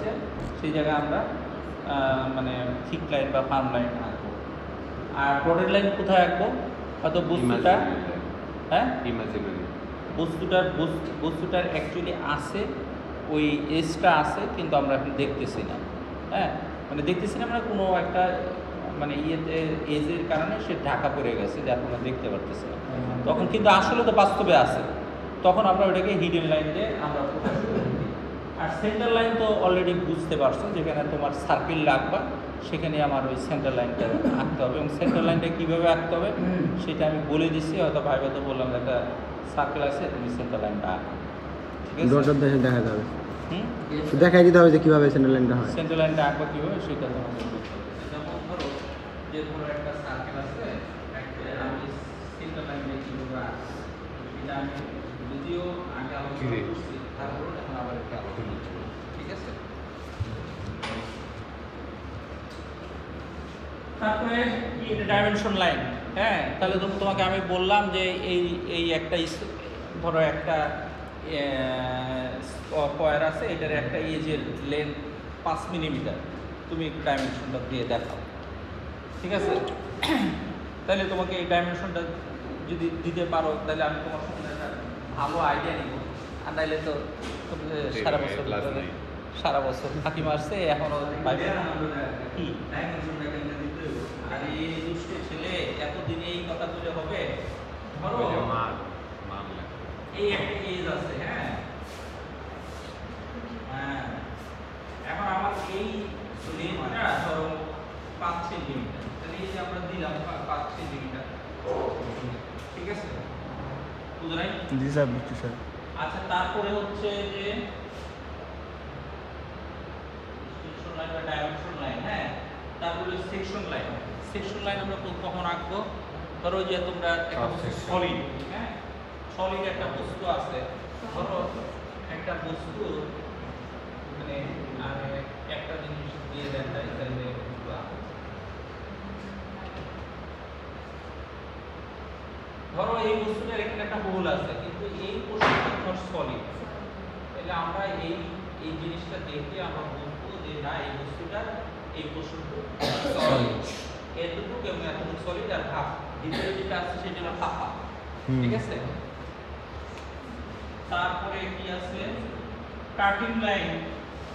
যাচ্ছে সেই জায়গায় আমরা মানে থিক লাইন বা ফার্ম লাইন আঁকবো। আর ডটেড লাইন কোথায় আঁকবো? হয়তো বস্তুটা হ্যাঁ বস্তুটার অ্যাকচুয়ালি আছে, ওই এজটা আছে, কিন্তু আমরা এখন দেখতেছি না। হ্যাঁ, মানে দেখতেছি না মানে কোনো একটা মানে ইয়েতে এজের কারণে সে ঢাকা পড়ে গেছে, যার আমরা দেখতে পারতেছি না। তখন কিন্তু আসলে তো বাস্তবে আছে, তখন আমরা ওইটাকে হিডেন লাইন দিয়ে আমরা প্রকাশ করে দিই। আর সেন্টার লাইন তো অলরেডি বুঝতে পারছো, যেখানে তোমার সার্কেল রাখবা সেখানে আমার ওই সেন্টার লাইনটা আঁকতে হবে, এবং সেন্টার লাইনটা কীভাবে আঁকতে হবে সেটা আমি বলে দিচ্ছি। হয়তো ভাইবা তো বললাম একটা সার্কেল আছে, তুমি সেন্টার লাইনটা আঁকো, ঠিক আছে? ডট দেখে দেখা যাবে, দেখাই দিতে হবে যে কীভাবে সেন্টার লাইনটা হয়। সেন্টার লাইনটা আঁকবা কীভাবে সেটা তোমাকে বলতে হবে। যেমন ধরো যে ধরো একটা সার্কেল আছে, আমি সেন্টার লাইনটা কীভাবে আঁকবো এটা আমি যদিও আগে আলোচনা করছি, তারপরে এখন আবার একটা আলোচনা করছি, ঠিক আছে? তারপরে এটা ডাইমেনশন লাইন। হ্যাঁ, তাহলে তোমাকে আমি বললাম যে এই একটা ধরো একটা স্কোয়ার আছে, এটার একটা এজের লেন্থ 5 মিলিমিটার, তুমি ডাইমেনশনটা দিয়ে দেখাও, ঠিক আছে? তাহলে তোমাকে এই ডাইমেনশনটা যদি দিতে পারো তাহলে আমি তোমার সঙ্গে একটা ভালো আইডিয়া নিব। আর নাইলে তো সারা বছর ফাঁকি মারছে, এখনও কি আর এই দুষ্ট ছেলে এতদিনে এই কথা বলে হবে? ধরো এই একটা এজ আছে, হ্যাঁ, এখন আমার এই লেন্থটা ধরো 5 সেন্টিমিটার, তাহলে এই যে আমরা দিলাম 5 সেন্টিমিটার, ঠিক আছে? বুঝলেন? জি স্যার, বুঝছি স্যার। আচ্ছা, তারপরে হচ্ছে যে সেকশন লাইন বা ডাইমেনশন লাইন, হ্যাঁ, তারপরে সেকশন লাইন। সেকশন লাইন আমরা কখন আঁকবো? ধরো যে তোমরা একটা সলিড, হ্যাঁ, সলিড একটা বস্তু আছে, ধরো একটা বস্তু মানে একটা জিনিস দিয়ে দেখাই, তাহলে ধরো এই বস্তুটার এখানে একটা হোল আছে, কিন্তু এই পোর্শনটা তোমার সলিড, তাহলে আমরা এই জিনিসটা দেখে আমরা বলবো যে না, এই বস্তুটা এই পোর্শনটা সলিড, এতটুকু এবং এতটুকু সলিড, আর হাফ ভিতরে যেটা আছে সেটা হলো ফাঁকা, ঠিক আছে? তারপরে কি আছে? Cutting line,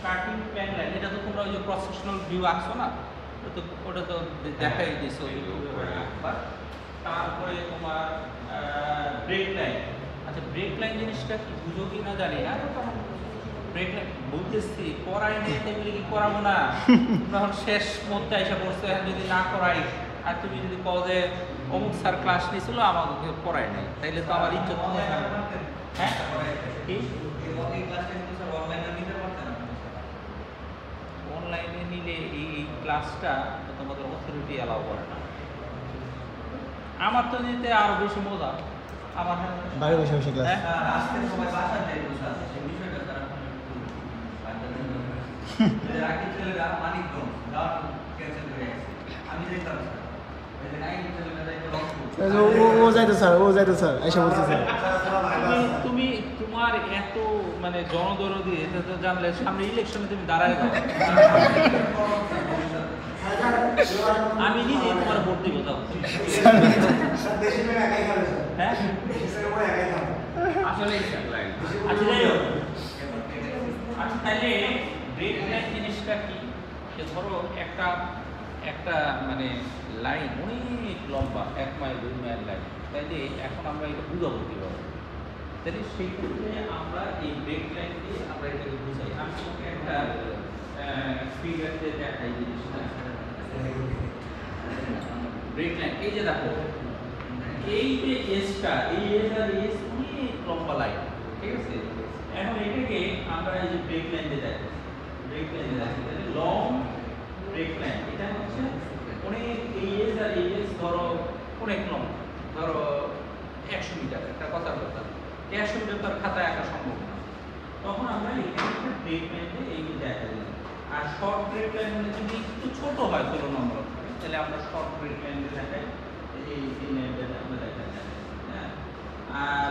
cutting pan line. এটা তো তোমরা ওই যে প্রসেশনাল ভিউ আঁকছো না, ওটা তো দেখাই দিছো। তারপরে তোমার ব্রেক লাইন। আচ্ছা, ব্রেক লাইন জিনিসটা কি বুঝো কি না জানি না, ব্রেক লাইন বলতেছি করাই নেই, তেমনি কি করাবো না? তখন শেষ মুহূর্তে এসে পড়ছে, যদি না করাই আর তুমি যদি কও যে অমুক স্যার ক্লাস নিয়েছিল আমাকে পড়ায় নাই, তাইলে তো আমার ইজ্জত হয় না। হ্যাঁ, অনলাইনে নিলে এই ক্লাসটা তোমাদের অথরিটি অ্যালাউ করে না। আমার তো নিতে আরো বেশি মজা, আমার বাইরে বসে বসে ক্লাস। আজকে সবাই বাসা যায় বসে আছে, সেই বিষয়টা তারা রাখি ছেলেরা মানিকগঞ্জ গান ক্যান্সেল করে গেছে, আমি যাইতাম স্যার, ও যাইতো স্যার, ও যাইতো স্যার, এসে বলছে স্যার। তুমি তোমার এত মানে জনদরদি, এটা তো জানলে সামনে ইলেকশনে তুমি দাঁড়ায় যাও। আমি নিজে তোমার ভোট দিব, যাও। হ্যাঁ, আসলে আচ্ছা, যাই হোক। আচ্ছা, তাহলে ব্রেক লাইন জিনিসটা কি? যে ধরো একটা মানে লাইন অনেক লম্বা, 1 মাইল 2 মাইল লাইন, তাইলে এখন আমরা এটা বুঝাবো কীভাবে? তাহলে সেই ক্ষেত্রে আমরা এই ব্রেক লাইন দিয়ে আমরা এটাকে বুঝাই। আমি তোমাকে একটা ফিগার দিয়ে দেখাই জিনিসটা। ব্রেক লাইন এই যে দেখো, এই যে এজটা, এই এজ আর এজ অনেক লম্বা লাইন, ঠিক আছে? এখন এটাকে আমরা এই যে ব্রেক লাইন দিয়ে দেখাই, ব্রেক লাইন দিয়ে দেখাই, তাহলে লং ব্রেক লাইন, এটা হচ্ছে অনেক এই এজ আর এই এজ ধরো অনেক লং, ধরো 100 মিটার, একটা কথার কথা, 100 মিটার তার খাতায় আঁকা সম্ভব না, তখন আমরা এখানে ব্রেক লাইন দিয়ে এইগুলো দেখা দিই। আর শর্ট ব্রেক লাইন হলে যদি একটু ছোট হয় তুলনামূলক, তাহলে আমরা শর্ট ব্রেক লাইন দিয়ে দেখাই, এই লাইনটা আমরা দেখাই। হ্যাঁ, আর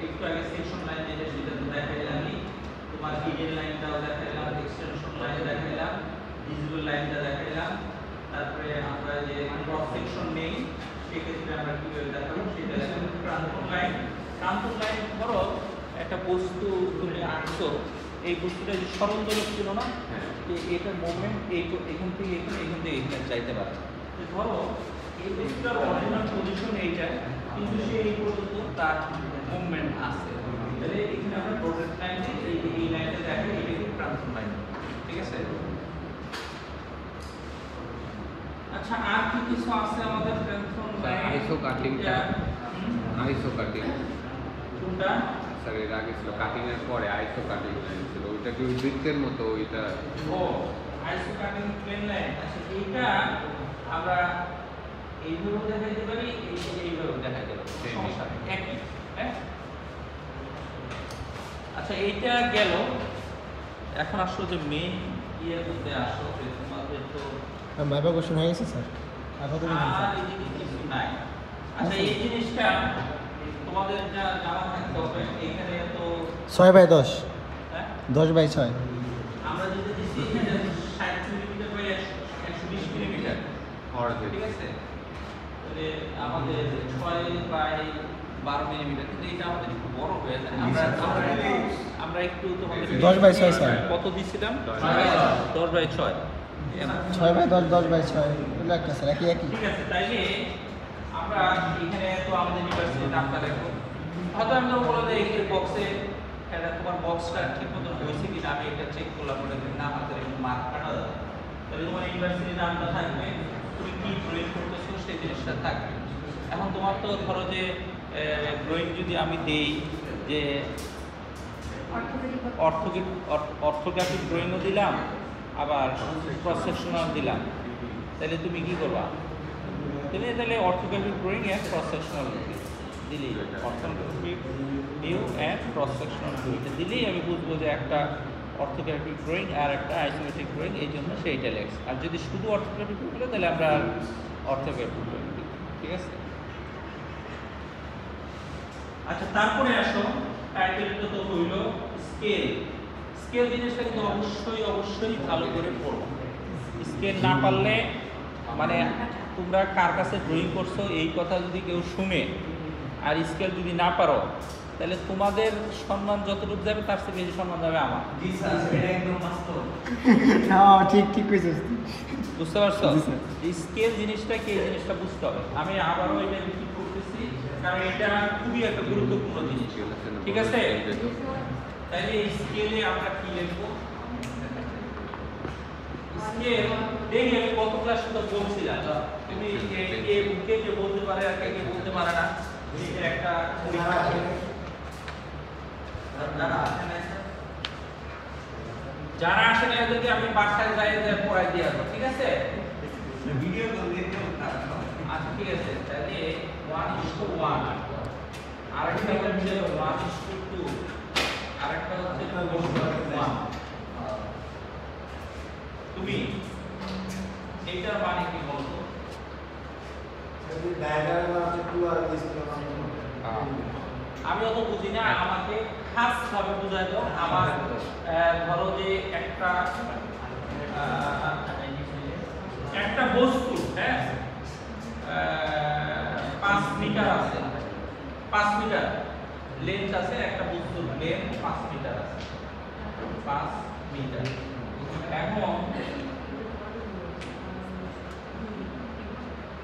একটু আগে সেকশন লাইন যেটা সেটা তো দেখাইলাম, তোমার হিডেন লাইনটাও দেখাইলাম, এক্সটেনশন দেখছো এই বস্তুটা যে সরল দোলক ছিল না, এটার মুভমেন্ট এখান থেকে এখানে যাইতে পারে। ধরো এই বস্তুটার অরিজিনাল পজিশন এইটা, কিন্তু সে এই পর্যন্ত তার মুভমেন্ট আছে, তাহলে এখানে আমরা ডটেড লাইন এই লাইনে দেখে এটাকে ট্রান্সফর্ম লাইন, ঠিক আছে? আচ্ছা, আর কি কিছু আছে আমাদের ট্রান্সফর্ম লাইন? আইসো কাটিংটা, আইসো কাটিং কোনটা? স্যার এর আগে ছিল কাটিং এর পরে আইসো কাটিং লাইন ছিল, ওইটা কি ওই বৃত্তের মতো ওইটা? ও আইসো কাটিং প্লেন লাইন। আচ্ছা, এইটা আমরা এইভাবে দেখাইতে পারি, এইভাবে দেখাইতে পারি, সমস্যা নেই, একই। হ্যাঁ, আচ্ছা এইটা গেল। এখন আসো যে মেইন ইয়ে বলতে আসো যে তোমাদের তো ভাইবা কোশ্চেন হয়ে গেছে স্যার, আপাতত আর এদিকে কিছু নাই। আচ্ছা, এই জিনিসটা তোমাদের যা জানা থাকতে হবে। এখানে তো 6/10, হ্যাঁ 10/6। আমরা যেটা দিচ্ছি এটা 60 মিলিমিটার বাই 120 মিলিমিটার, অর্ধেক। ঠিক আছে? তাহলে আমাদের 6/12 মিলিমিটার, কিন্তু এটা আমাদের একটু বড় হয়ে যায়। আমরা একটু তোমাদের 10/6 স্যার। কত দিছিলাম? 10/6 10/6। 6/10, 10/6 এগুলো একটা স্যার, একই। ঠিক আছে, তাইলে আমরা এখানে তো আমাদের ইউনিভার্সিটির নামটা লিখবো। হয়তো আমরা বলে দেই এই বক্সে, এটা তোমার বক্সটা ঠিক মতো হয়েছে কিনা আমি এটা চেক করলাম, ওটা যদি না হাতে মার্ক কাটা যায়, তাহলে তোমার ইউনিভার্সিটির নামটা থাকবে, তুমি কি ড্রয়িং করতেছো সেই জিনিসটা থাকবে। এখন তোমার তো ধরো যে ড্রয়িং যদি আমি দেই যে অর্থোগ্রাফিক ড্রয়িংও দিলাম, আবার ক্রস সেকশনাল দিলাম, তাহলে তুমি কি করবা? তাহলে orthographic drawing and cross sectional দিলেই, orthographic view and cross sectional ভিউটা দিলেই আমি বুঝবো যে একটা অর্থোগ্রাফিক ড্রয়িং আর একটা আইসোমেট্রিক ড্রয়িং, এই জন্য সেইটা লেখছি। আর যদি শুধু অর্থোগ্রাফিক ভিউ বলে তাহলে আমরা অর্থোগ্রাফিক ড্রয়িং দিই, ঠিক আছে? আচ্ছা, তারপরে আসো টাইটেলটা তো হইল স্কেল। স্কেল জিনিসটা কিন্তু অবশ্যই ভালো করে পড়ো। স্কেল না পারলে মানে তোমরা কার কাছে ড্রয়িং করছো এই কথা যদি কেউ শুনে আর স্কেল যদি না পারো, তাহলে তোমাদের সম্মান যতটুকু যাবে তার চেয়ে বেশি সম্মান যাবে আমার। জি স্যার, এটা একদম বাস্তব। হ্যাঁ, ঠিক কইছিস। বুঝতে পারছো? জি স্যার। এই স্কেল জিনিসটা কি, এই জিনিসটা বুঝতে হবে। আমি আবারও এটা রিপিট করতেছি, কারণ এটা খুবই একটা গুরুত্বপূর্ণ জিনিস, ঠিক আছে? তাইলে এই স্কেলে আমরা কি লিখবো? স্কেল দেখি আমি কত ক্লাস তো বলছিলাম, তুমি কে বলতে পারে আর কে বলতে পারে না, এটা একটা পরীক্ষা আছে। যারা আসে না এদেরকে আমি বাসায় যাই পড়াই দিয়ে আসবো, ঠিক আছে? ভিডিও কল দিতে হবে। আচ্ছা, ঠিক আছে, তাহলে 1:1, আরেকটা হচ্ছে 1:2, আরেকটা হচ্ছে 4:1। তুমি এইটার মানে কি বলতো? আমি অত বুঝি না, আমাকে খাস ভাবে বুঝাই দাও। আমার ধরো যে একটা বস্তু, হ্যাঁ 5 মিটার আছে, 5 মিটার লেন্থ আছে, একটা বস্তুর লেন্থ 5 মিটার আছে, 5 মিটার। এখন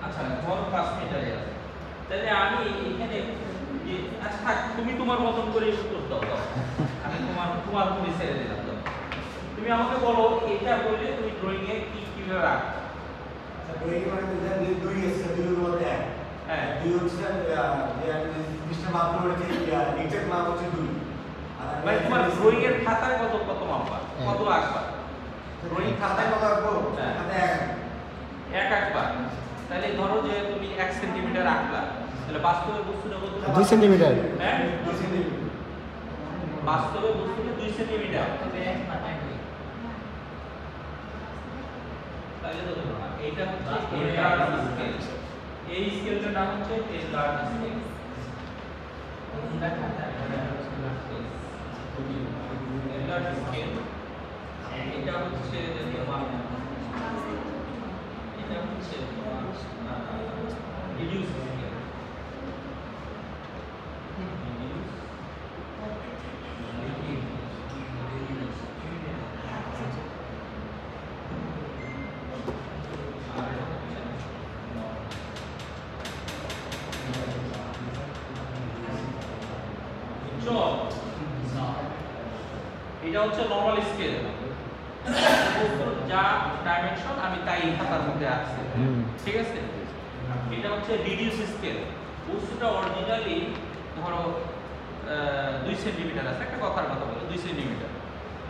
আচ্ছা, ধরো 5 মিটারে আছে, তাহলে আমি এখানে আচ্ছা তুমি তোমার মতন করে উত্তর দাও, আমি তোমার উপরে ছেড়ে দিলাম। তুমি আমাকে বলো এটা বললে তুমি ড্রয়িং এ কিভাবে রাখো? আচ্ছা, ড্রয়িং মানে দুই আছে, দুইয়ের মধ্যে এক। হ্যাঁ, দুই হচ্ছে মিস্টার মাপ করেছে, এক্সাক্ট মাপ হচ্ছে 2। মানে তোমার ড্রয়িং এর খাতায় কত মাপবা, কত আঁকবা? ড্রয়িং খাতায় কত আঁকবো? হ্যাঁ। খাতায় এক আঁকবা। তাহলে ধরো যে তুমি 1 সেন্টিমিটার আঁকলা, তাহলে বাস্তবে বস্তুটা কত? 2 সেন্টিমিটার। হ্যাঁ, 2 সেন্টিমিটার। বাস্তবে বস্তুটা 2 সেন্টিমিটার। তাহলে তো ধরো না, এইটা হচ্ছে লার্জ স্কেল। এই স্কেলটার নাম হচ্ছে লার্জ স্কেল। লার্জ স্কেল এটা হচ্ছে এটা হচ্ছে রিডিউস স্কেল। হচ্ছে নরমাল স্কেল, যা ডাইমেনশন আমি তাই খাতার মধ্যে আছে, ঠিক আছে। এটা হচ্ছে রিডিউস স্কেল, বস্তুটা অরিজিনালি ধরো 2 সেন্টিমিটার আছে, একটা কথার কথা বলে 2 সেন্টিমিটার,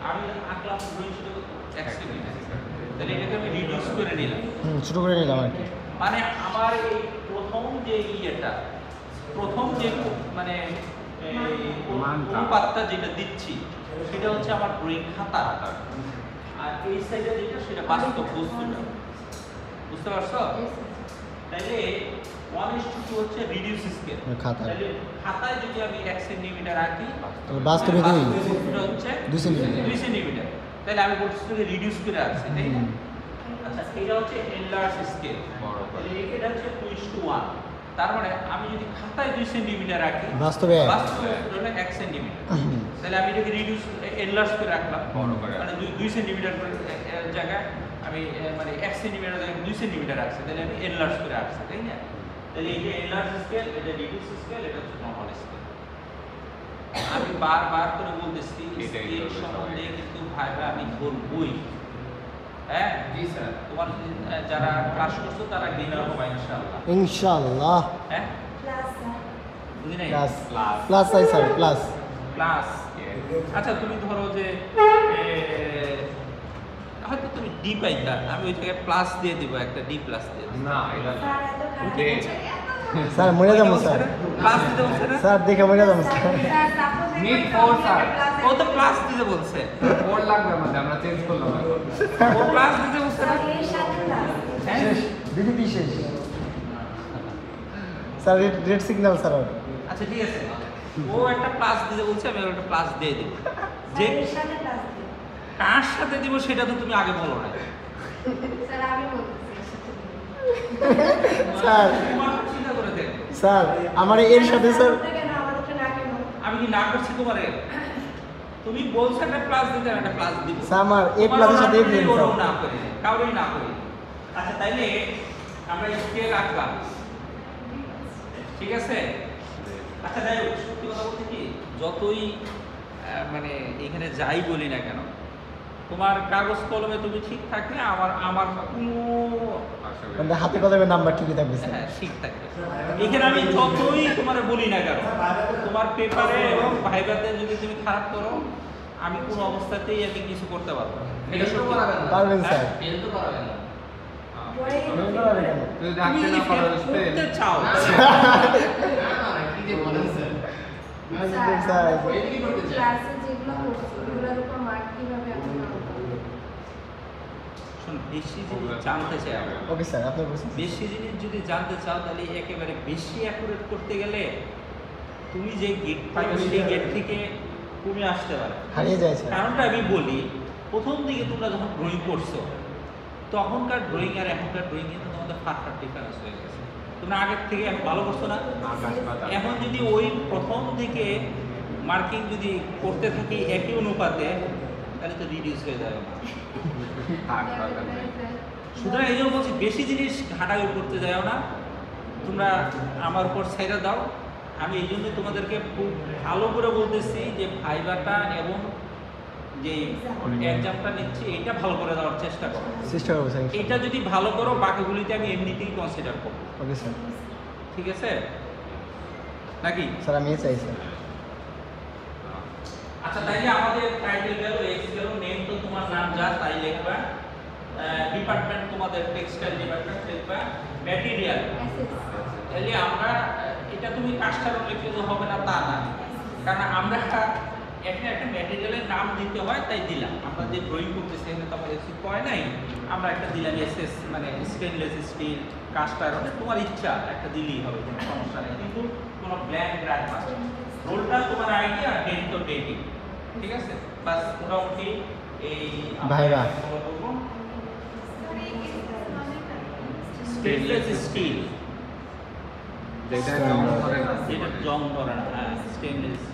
আমি আঁকলাম ছিল 1 সেন্টিমিটার, তাহলে এটাকে আমি রিডিউস করে নিলাম, ছোট করে নিলাম আর কি। মানে আমার এই প্রথম যে প্রথম যে মানে অনুপাতটা যেটা দিচ্ছি সেটা হচ্ছে আমার ড্রয়িং খাতা, আর এই সাইডে যেটা সেটা বাস্তব বস্তুটা, বুঝতে পারছো? তাইলে 1:2 হচ্ছে রিডিউস স্কেল খাতা, তাহলে খাতায় যদি আমি 1 সেন্টিমিটার আঁকি বাস্তবে বস্তুটা হচ্ছে 2 সেন্টিমিটার, 2 সেন্টিমিটার, তাহলে আমি বস্তুটাকে রিডিউস করে আঁকছি, তাই না? আচ্ছা, এটা হচ্ছে এনলার্জ স্কেল, তাহলে এটা হচ্ছে 2:1, তার মানে আমি যদি খাতায় 2 সেন্টিমিটার রাখি বাস্তবে হলো 1 সেন্টিমিটার, তাহলে আমি এটাকে রিডিউস এনলার্জ করে রাখলাম, মানে 2 সেন্টিমিটার করে জায়গায় আমি মানে 1 সেন্টিমিটার জায়গায় 2 সেন্টিমিটার রাখছি, তাহলে আমি এনলার্জ করে রাখছি, তাই না? তাহলে এই যে এনলার্জ স্কেল, এটা রিডিউস স্কেল, এটা হচ্ছে নরমাল স্কেল। আমি বারবার করে বলতেছি স্কেল সম্বন্ধে কিন্তু ভাইবা আমি বলবই, হ্যাঁ জি স্যার, তোমার যারা ক্লাস করছো তারা গেইনার হবে ইনশাআল্লাহ, ইনশাআল্লাহ। হ্যাঁ ক্লাস স্যার, বুঝি নাই? Plus plus I sir, plus plus. আচ্ছা, তুমি ধরো যে হয়তো তুমি ডি পাইতা, আমি ওই জায়গায় প্লাস দিয়ে দিব, একটা ডি প্লাস দিয়ে দিব। না এটা স্যার এত খারাপ স্যার মরে যাবো স্যার, প্লাস দিতে বলছে না? স্যার দেখে মরে যাবো sir. Sir suppose Need four, sir. ও তো প্লাস দিতে বলছে, 4 লাগবে আমাদের, আমরা চেঞ্জ করলাম এখন। ও প্লাস দিতে বলছে না? এর সাথে ক্লাস হ্যাঁ? শেষ বিলিপি শেষ স্যার, রেড সিগন্যাল স্যার। আচ্ছা ঠিক আছে, ও একটা প্লাস দিতে বলছে, আমি ওর একটা প্লাস দিয়ে দিব। যে এর সাথে ক্লাস দিন কার সাথে দিব সেটা তো তুমি আগে বলো না। স্যার আমি বলতেছি এর সাথে দিন। স্যার তোমার চিন্তা করে দেখ, স্যার আমার এর সাথে স্যার, কেন আমাদেরকে না কেন আমি কি না করছি তোমারে? তুমি বলছো একটা প্লাস দিতে, আমি একটা প্লাস দিব। স্যার আমার এ প্লাসের সাথে এ প্লাস ওরাও না করে, কাউরেই না করে। আচ্ছা তাইলে আমরা স্কেল রাখলাম, ঠিক আছে? আচ্ছা যাই হোক, সত্যি কথা বলতে কি, যতই মানে এখানে যাই বলি না কেন, তোমার কাগজ কলমে তুমি ঠিক থাকলে আমার কোনো মানে হাতে কলমে নাম্বার ঠিকই থাকবে স্যার। হ্যাঁ ঠিক থাকবে। এখানে আমি যতই তোমার বলি না কেন, তোমার পেপারে এবং ভাইভাতে যদি তুমি খারাপ করো, আমি কোনো অবস্থাতেই আমি কিছু করতে পারবো না। এটা সত্যি। পারবেন স্যার। হ্যাঁ, ফেল তো পারবে না। ফেল করাবে কেন? তুই তুমি ডাকতে যদি না ফেল পারো করতে চাও, স্যার ক্লাসে যেগুলো করছি ওগুলোর উপর মার্ক কিভাবে আপনি পাবেন? শোন, বেশি জিনিস জানতে চাই আমরা। ওকে স্যার, আপনি বলছেন। বেশি জিনিস যদি জানতে চাও, তাহলে একেবারে বেশি অ্যাকুরেট করতে গেলে তুমি যে গেট পাইবে সেই গেট থেকে কমে আসতে পারে। হারিয়ে যায় স্যার। কারণটা আমি বলি, প্রথম দিকে তোমরা যখন ড্রয়িং করছো, তখনকার ড্রয়িং আর এখনকার ড্রয়িং কিন্তু তোমাদের ফাটার ডিফারেন্স হয়ে গেছে। তোমরা আগের থেকে এখন ভালো করছো না? আকাশ পাতাল। এখন যদি ওই প্রথম দিকে মার্কিং যদি করতে থাকি একই অনুপাতে, তাহলে তো রিডিউস হয়ে যাবে না। থাক, দরকার নেই। সুতরাং এই জন্য বলছি, বেশি জিনিস ঘাটাঘাটি করতে যাও না, তোমরা আমার উপর ছাইড়া দাও। আমি এই জন্য তোমাদেরকে খুব ভালো করে বলতেছি যে ভাইভাটা এবং যে এক্সামটা নিচ্ছি, এটা ভালো করে দেওয়ার চেষ্টা করো। চেষ্টা করবো স্যার। এটা যদি ভালো করো, বাকিগুলিতে আমি এমনিতেই কনসিডার করবো, ওকে স্যার। ঠিক আছে নাকি? স্যার আমি চাই স্যার। আচ্ছা তাইলে আমাদের টাইটেল গেল, এক্স গেল, নেম তো তোমার নাম যা তাই লিখবা, ডিপার্টমেন্ট তোমাদের টেক্সটাইল ডিপার্টমেন্ট লিখবা, ম্যাটেরিয়াল। তাহলে আমরা এটা তুমি কাস্টমার লিখলে তো হবে না তা না, কারণ আমরা একটা একটা ম্যাটেরিয়ালের নাম দিতে হয়, তাই দিলাম। আমরা যে ড্রয়িং করতেছি এখানে তো আমার এসি পয় নাই, আমরা একটা দিলাম এসএস, মানে স্টেনলেস স্টিল, কাস্ট আয়রন, তোমার ইচ্ছা একটা দিলেই হবে, কোনো সমস্যা নেই, কিন্তু কোনো ব্ল্যাঙ্ক রাখবা। রোলটা তোমার আইডিয়া, ডেট তো ডেটই, ঠিক আছে? বাস মোটামুটি এই ভাইবা। স্টেনলেস স্টিল, যেটা জং ধরে না। যেটা জং ধরে না, হ্যাঁ স্টেনলেস স্টিল।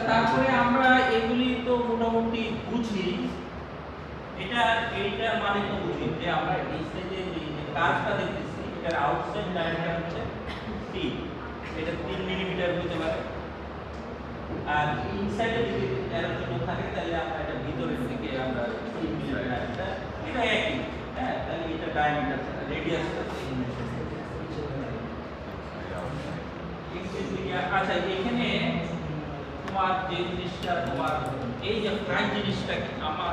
তারপরে আমরা এগুলি তো মোটামুটি বুঝি, এইটা মানে তো বুঝি যে আমরা এই যে কাজটা দেখতেছি, এটার আউটসাইড ডায়ামিটার হচ্ছে 3, এটা 3 মিলিমিটার হতে পারে, আর ইনসাইডে যদি এরর চিহ্ন থাকে তাহলে আমরা এটা ভিতরের দিকে আমরা এটা একই, হ্যাঁ, তাহলে এটা ডায়ামিটার রেডিয়াস। আচ্ছা, এখানে তোমার যে জিনিসটা তোমার এই যে প্রাইস জিনিসটা আমার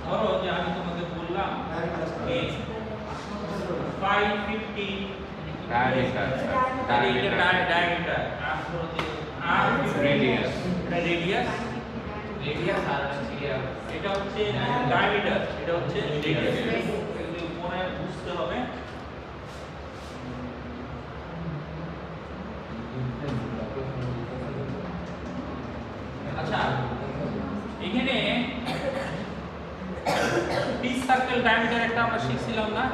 ধরো যে আমি তোমাকে বললাম যে 550 ডায়ামিটার ডায়ামিটার আর ধরো যে আর রেডিয়াস রেডিয়াস আর এটা হচ্ছে ডায়ামিটার, এটা হচ্ছে রেডিয়াস। মনে বুঝতে হবে। আচ্ছা, এখানে পিচ সার্কেল ডায়ামিটার একটা আমরা শিখছিলাম না?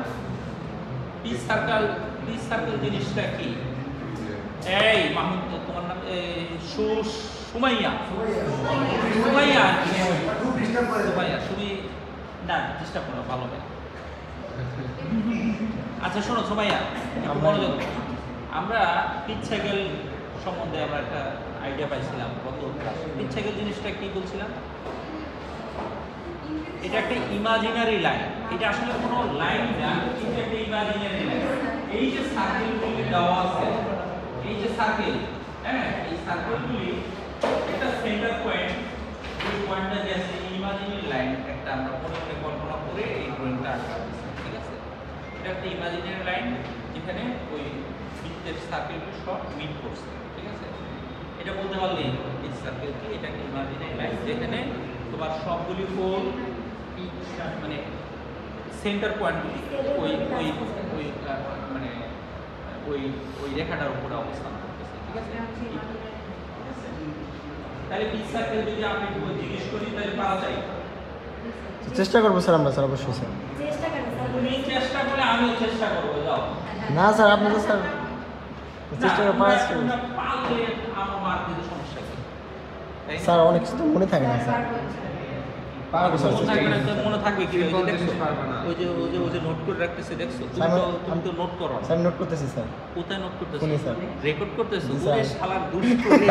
পিচ সার্কেল জিনিসটা কি? এই মাহমুদ, তোমার নাম সুমাইয়া না, ডিস্টার্ব করো, ভালো হবে। আচ্ছা শোনো সুমাইয়া, একটু মনোযোগ। আমরা পিচ সাইকেল সম্বন্ধে আমরা একটা আইডিয়া পাইছিলাম গত ক্লাসে। পিচ সাইকেল জিনিসটা কি বলছিলাম? এটা একটা ইমাজিনারি লাইন। এটা আসলে কোনো লাইন না, এটা একটা ইমাজিনারি লাইন। এই যে সার্কেলগুলি দেওয়া আছে, এই যে সার্কেল, হ্যাঁ, এই সার্কেলগুলি একটা সেন্টার পয়েন্ট, এই পয়েন্টটা যে আছে ইমাজিনারি লাইন একটা আমরা মনে কল্পনা করে এই ড্রয়িংটা আঁকা হয়েছে, ঠিক আছে? এটা একটা ইমাজিনারি লাইন যেখানে ওই বৃত্তের সার্কেলগুলো সব মিট করছে, ঠিক আছে? এটা বলতে পারলে এই সার্কেল কি, এটা একটা ইমাজিনারি লাইন যেখানে তোমার সবগুলি কোণ মানে সেন্টার পয়েন্টগুলি ওই ওই ওই মানে ওই ওই রেখাটার উপরে অবস্থান করতেছে, ঠিক আছে? তাহলে পিচ সার্কেল যদি আপনি জিজ্ঞেস করি তাহলে পাওয়া যায়? চেষ্টা করবো স্যার, আমরা স্যার অবশ্যই স্যার। তুমি চেষ্টা করলে আমিও চেষ্টা করবো, যাও। না স্যার, আপনি তো স্যার চেষ্টা করে পাস না, পারলে আমার মার দিতে সমস্যা কি? তাই না? স্যার, অনেক কিছু তো মনে থাকে না স্যার। পারবো স্যার, মনে চেষ্টা থাকবে না করবো। তো মনে থাকবে কি? ওই যে কোন দেখছো? জিনিস পারবে না? ওই যে নোট করে রাখতেছে, দেখছো? স্যার, তুমি তো নোট করো না। স্যার নোট করতেছি স্যার। কোথায় নোট করতেছো? ফোনে স্যার। রেকর্ড করতেছো? জি, স্যার। ওরে শালার দুষ্ট রে।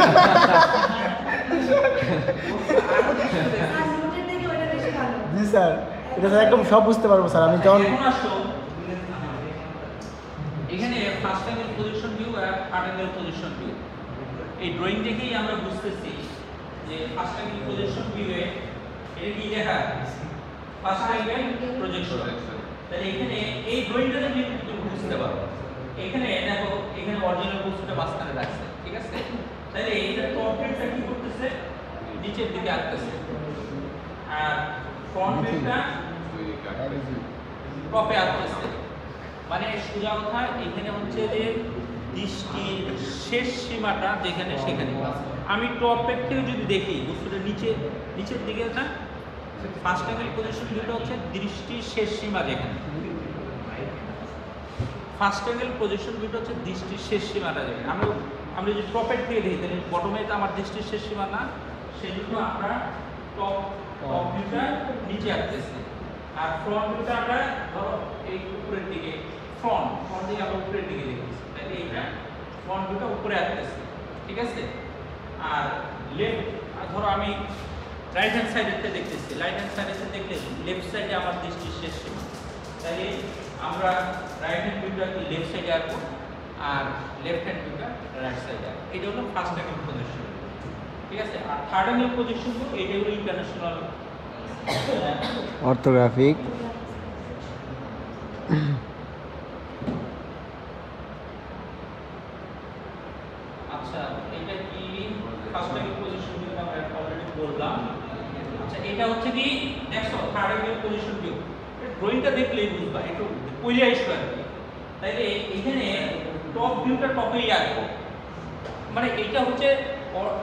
জি স্যার, এটা স্যার একদম সব বুঝতে পারবো স্যার। আমি যখন এখন আসো, এখানে ফার্স্ট অ্যাঙ্গেল পজিশন ভিউ আর থার্ড অ্যাঙ্গেল পজিশন ভিউ, এই ড্রয়িং দেখেই আমরা বুঝতেছি যে ফার্স্ট অ্যাঙ্গেল পজিশন ভিউয়ে এটা কি দেখা? First angle projection. তাহলে এখানে এই ড্রয়িংটা দেখে তুমি বুঝতে পারো। এখানে দেখো, এখানে অরিজিনাল বস্তুটা মাঝখানে রাখছে, ঠিক আছে? তাহলে এইটা টপ ভিউটা কি করতেছে? নিচের দিকে আসতেছে, আর ফ্রন্ট ভিউটা টপে আসতেছে। মানে সোজা কথা, এখানে হচ্ছে যে দৃষ্টির শেষ সীমাটা যেখানে সেখানে। আমি টপের থেকে যদি দেখি বস্তুটা নিচের দিকে না, ফার্স্ট অ্যাঙ্গেল পজিশন ভিউটা হচ্ছে দৃষ্টির শেষ সীমা যেখানে। ফার্স্ট অ্যাঙ্গেল পজিশন ভিউটা হচ্ছে দৃষ্টির শেষ সীমাটা যেখানে। আমরা যদি টপের থেকে দেখি তাহলে বটমে তো আমার দৃষ্টির শেষ সীমা না, সেই জন্য আমরা টপ ভিউটা নিচে আসতেছি। আর ফ্রন্ট ভিউটা আমরা ধরো এই উপরের দিকে, ফ্রন্ট দিকে আমরা উপরের দিকে দেখতেছি, তাহলে এইটা ফ্রন্ট ভিউটা উপরে আসতেছে, ঠিক আছে? আর লেফট, ধরো আমি রাইট হ্যান্ড সাইডেতে দেখতেছি, রাইট হ্যান্ড সাইডেতে দেখলে লেফট সাইডে আমার দৃষ্টির শেষ সীমা, তাহলে আমরা রাইট হ্যান্ড ভিউটা লেফট সাইডে আঁকবো আর লেফট হ্যান্ড ভিউটা রাইট সাইডে আঁকবো। এটা হলো ফার্স্ট অ্যাঙ্গেল পজিশন, ঠিক আছে? আর থার্ড অ্যাঙ্গেল পজিশন এটা হলো ইন্টারন্যাশনাল অর্থোগ্রাফিক। আচ্ছা, এটা কি ফার্স্ট অ্যাঙ্গেল পজিশন ভিউ আমরা অলরেডি বললাম। আচ্ছা, এটা হচ্ছে কি দেখো থার্ড অ্যাঙ্গেল পজিশন ভিউ। ড্রয়িংটা দেখলেই বুঝবা, একটু কইলে আসবে আর কি। তাইলে এখানে টপ ভিউটা টপেই আসবে, মানে এটা হচ্ছে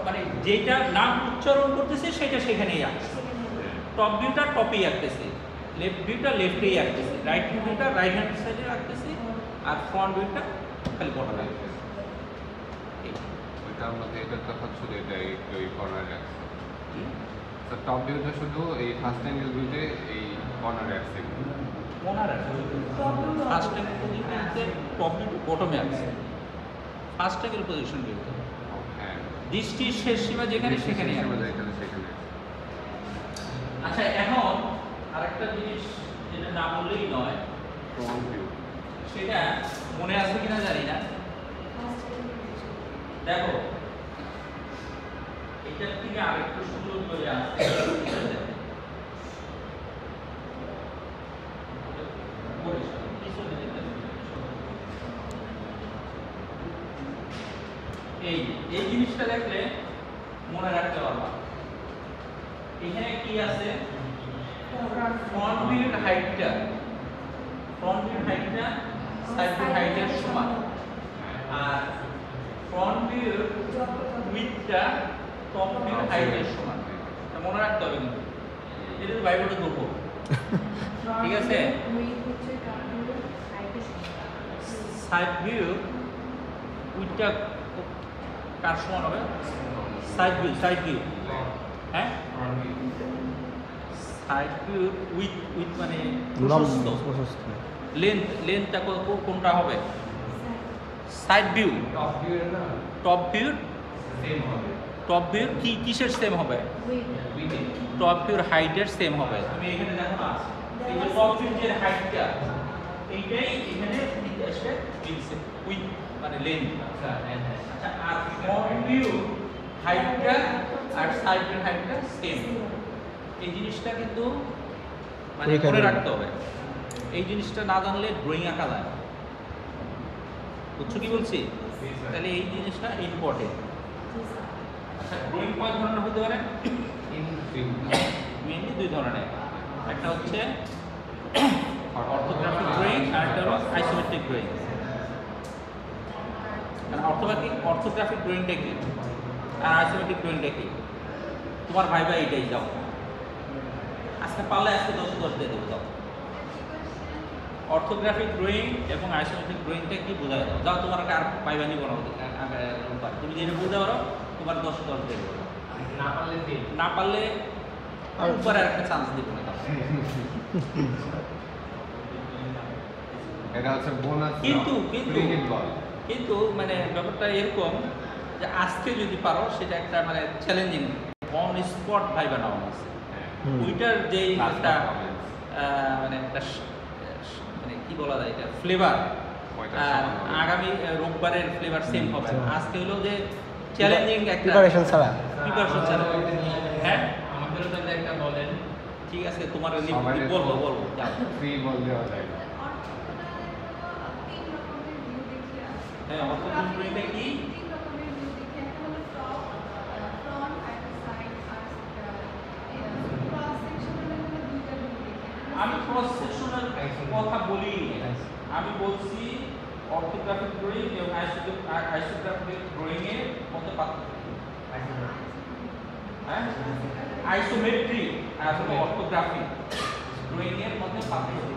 মানে যেটা নাম উচ্চারণ করতেছে সেটা সেখানেই আসছে। টপ ভিউটা টপেই আসতেছে, লেফট ভিউটা লেফটেই আসতেছে, রাইট ভিউটা রাইট হ্যান্ড সাইডে আসতেছে, আর ফ্রন্ট ভিউটা খালি বটমে আসতেছে। ওইটার মধ্যে এটা তফাৎ শুধু এটা একটু এই কর্নারে রাখছে। তো টপ ভিউটা শুধু এই ফার্স্ট অ্যাঙ্গেল ভিউতে এই কর্নারে রাখছে। ফার্স্ট অ্যাঙ্গেল পজিশনতে টপ ভিউ বটমে আসছে, ফার্স্ট অ্যাঙ্গেল পজিশন ভিউতে হ্যাঁ, দৃষ্টির শেষ সীমা যেখানে সেখানে যেখানে সেখানে আচ্ছা এখন আরেকটা জিনিস যেটা না বললেই নয়, ফ্রন্ট ভিউ সেটা মনে আছে কিনা জানি না। দেখো এটার থেকে আরেকটু সুন্দর করে আসছে, এই এই জিনিসটা দেখলে মনে রাখতে পারবা। এখানে কি আছে, ফ্রন্ট ভিউর হাইটটা সাইড ভিউ হাইটের সমান, আর ফ্রন্ট ভিউর উইডথটা টপ ভিউর হাইটের সমান। এটা মনে রাখতে হবে কিন্তু, এটা তো বাইবলে করবো, ঠিক আছে? সাইড ভিউ উইডথটা কার সমান হবে? সাইড ভিউ হ্যাঁ, সাইড ভিউ উইথ মানে প্রশস্ত, লেন্থটা কোনটা হবে? সাইড ভিউ, টপ ভিউর কি কিসের সেম হবে? টপ ভিউর হাইটের সেম হবে। তুমি এখানে দেখো না, এই যে টপ ভিউর যে হাইটটা এইটাই এখানে আসবে উইথ মানে লেন্থ। আচ্ছা, আর ফ্রন্ট ভিউ হাইটটা আর সাইড ভিউ হাইটটা সেম। এই জিনিসটা কিন্তু মানে মনে রাখতে হবে। এই জিনিসটা না জানলে ড্রয়িং আঁকা যায় না। বুঝছো কি বলছি? তাহলে এই জিনিসটা ইম্পর্টেন্ট। আচ্ছা, ড্রয়িং কয় ধরনের হতে পারে? মেইনলি দুই ধরনের। একটা হচ্ছে অর্থোগ্রাফিক ড্রয়িং আর একটা হলো আইসোমেট্রিক ড্রয়িং। অর্থোগ্রাফিক ড্রয়িংটা কি আর আইসোমেট্রিক ড্রয়িংটা কি? তোমার ভাই এইটাই যাও, আজকে পারলে আজকে 10 দিয়ে দেবো। যাও, অর্থোগ্রাফিক ড্রয়িং এবং আইসোমেট্রিক ড্রয়িংটা কি বোঝা যাও। যাও, তোমার আর ভাই নিব না, তুমি যেটা বুঝতে পারো তোমার 10 দিয়ে দেবো। না পারলে উপরে আর একটা চান্স দিব না। এটা হচ্ছে বোনাস। কিন্তু মানে ব্যাপারটা এরকম যে আজকে যদি পারো সেটা একটা মানে চ্যালেঞ্জিং, অন স্পট ভাইবা নেওয়া আছে। ওইটার যে একটা মানে একটা মানে কি বলা যায়, এটা ফ্লেভার আগামী রোববারের ফ্লেভার সেম হবে। আজকে হলো যে চ্যালেঞ্জিং একটা প্রিপারেশন ছাড়া। হ্যাঁ, আমাদেরও তাহলে একটা বলেন। ঠিক আছে, তোমার বলবো ফ্রি বল দেওয়া যায়। হ্যাঁ, অর্থোগ্রাফিক ড্রয়িংটা কি? আমি ক্রস সেকশনের কথা বলি, আমি বলছি অর্থোগ্রাফিক ড্রয়িং এবং আইসোগ্রাফিক ড্রয়িং এর মধ্যে পার্থক্য। হ্যাঁ, আইসোমেট্রিক আর অর্থোগ্রাফিক ড্রয়িং এর মধ্যে পার্থক্য।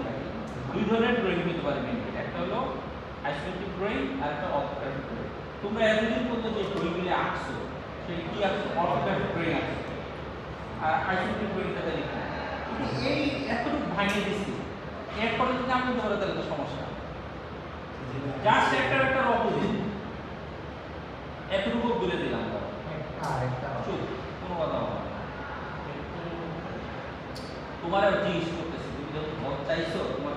দুই ধরনের ড্রয়িং হতে পারে মেইনলি, একটা হলো আইসোমেট্রিক ড্রয়িং আর একটা অর্থোগ্রাফিক ড্রয়িং। তোমরা এতদিন পর্যন্ত যে ড্রয়িংগুলি আঁকছো সেই কি আঁকছো? অর্থোগ্রাফিক ড্রয়িং আঁকছো, আর আইসোমেট্রিক ড্রয়িংটা লিখছো। এই এতটুকু ভাঙিয়ে দিচ্ছি, এরপরে যদি আমি ধরে তাহলে তো সমস্যা। জাস্ট একটা অপোজিট, এতটুকু বলে দিলাম, চুপ, কোনো কথা হবে না। তোমার জিজ্ঞেস করতেছি, তুমি যখন চাইছো তোমার